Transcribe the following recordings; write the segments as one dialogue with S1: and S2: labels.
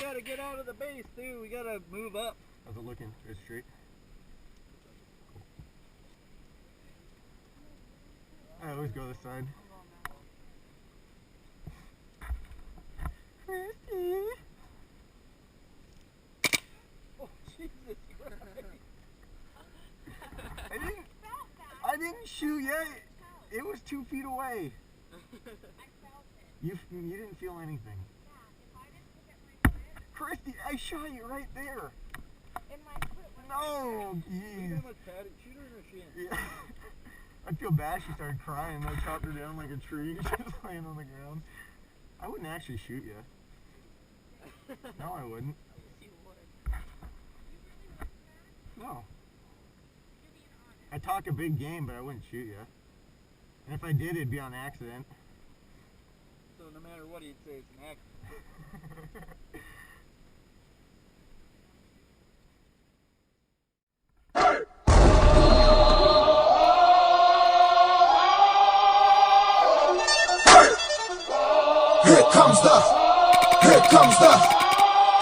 S1: gotta get out of the base, dude. We gotta move up.
S2: How's it looking? It's straight. I always go this side. Christy.
S1: Oh, Jesus Christ.
S2: I didn't shoot yet. It was 2 feet away. You didn't feel anything. Christy, I shot you right there.
S3: In my foot.
S2: No,
S1: Look
S2: geez.
S1: how much padded. Shoot her in her shin.
S2: Yeah. I feel bad. She started crying. I chopped her down like a tree. She was laying on the ground. I wouldn't actually shoot you. No, I wouldn't. No. I talk a big game, but I wouldn't shoot you. And if I did, it'd be on accident.
S1: So no matter what he'd say, it's an accident.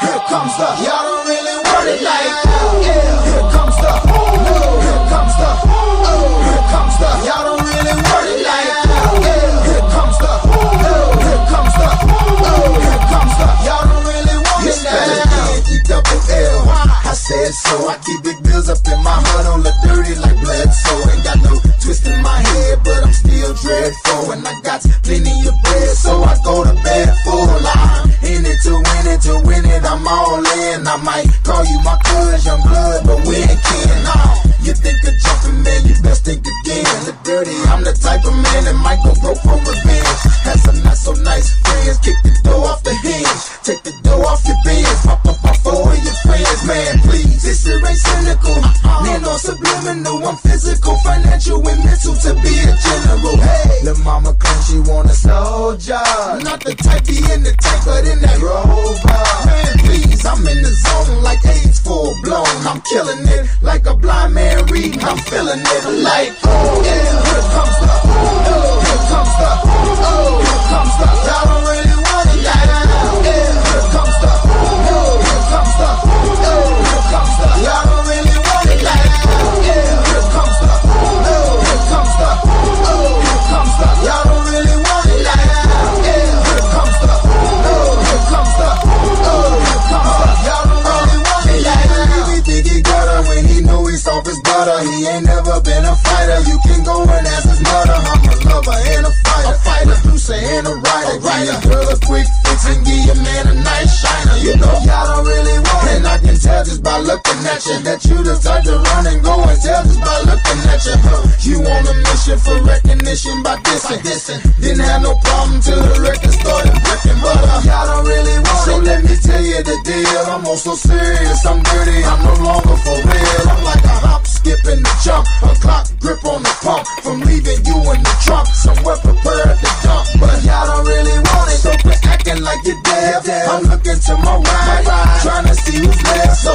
S4: Here comes the, y'all don't really want it like that. Yeah. Here comes the, y'all don't really want it like that. Yeah. Here comes the, y'all don't really want it like that. E-double-L, I said so. I keep big bills up in my hood on the dirty like Bledsoe. Ain't got no twist in my head, but I'm still dreadful. And I got plenty of bread, so I go to bed full. I'm in it to win it, I'm all in. I might call you my cuz, young blood, but we ain't kin. You think of jumping, man, you best think again. The dirty, I'm the type of man that might go broke for revenge. Had some not so nice friends, kick the door off the hinge, take the door off your bins, pop up my phone and your friends, man, please. This shit ain't cynical, man, no subliminal. I'm physical, financial, and mental to be a general. Hey, the mama claims she want a soldier, not the type be in the tank, but in that Rover. Man, please, I'm in the zone like AIDS full blown. I'm killing it like a blind man reading. I'm feeling it like, oh yeah. Here comes the, here comes the, here comes the. Y'all don't really want it like that. Yeah. Here comes the, here comes the, here comes the. Y'all don't really want it like that. Yeah. Here comes the, here comes the, here comes the. Y'all don't really want it like that. Yeah. Here comes the, here comes the, here comes the. Y'all don't really want it like that. He think he got her when he know he's off his butter. He ain't never been a fighter. You can go and ask his mother. I'm a lover and a fighter, producer and a writer. Give your girl a quick fix and give your man a nice shiner. You know y'all don't really want it, and I can tell just by looking at you that you the type to run and go and tell just by looking at you. You on a mission for recognition by dissing. Didn't have no problem till the record started breaking, but y'all don't really want it. So let me tell you the deal. I'm also serious. I'm dirty. I'm no longer for real. I'm like a hop, skip, and a jump, a clock grip on the pump from leaving you in the trunk. Somewhere prepared to dump, but y'all don't really want it. So quit acting like you're dead. I'm looking to my right, trying to see who's left. So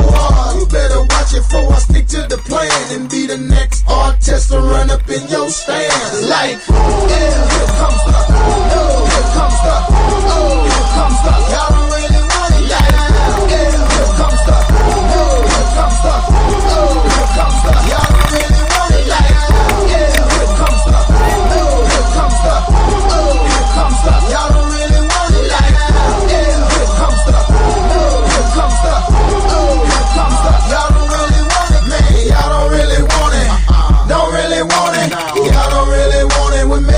S4: you better watch it before I stick to the plan and be the next artist to run up in your stand. Like, yeah, here comes the, here comes the, here comes the. Y'all don't really want it like that. Yeah, here comes the, here comes the, here comes the. Y'all don't really want it like that. Yeah, here comes the, here comes the, here comes the. Y'all don't really want it like that. Yeah, here comes the, here comes the, here comes the. Y'all don't really want it, man. Y'all don't really want it. Don't really want it. Y'all don't really want it with me.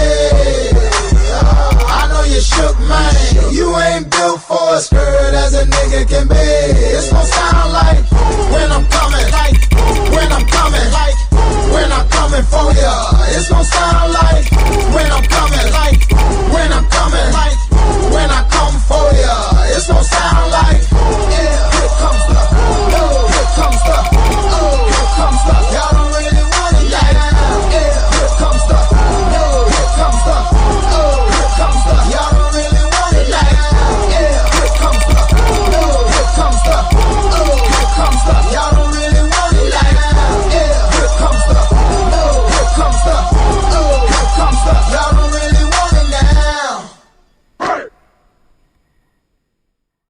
S4: I know you shook, man. You ain't built for a skirt as a nigga can be. It's gon' sound like when I'm coming, like when I'm coming, like when I'm coming for ya. It's gon' sound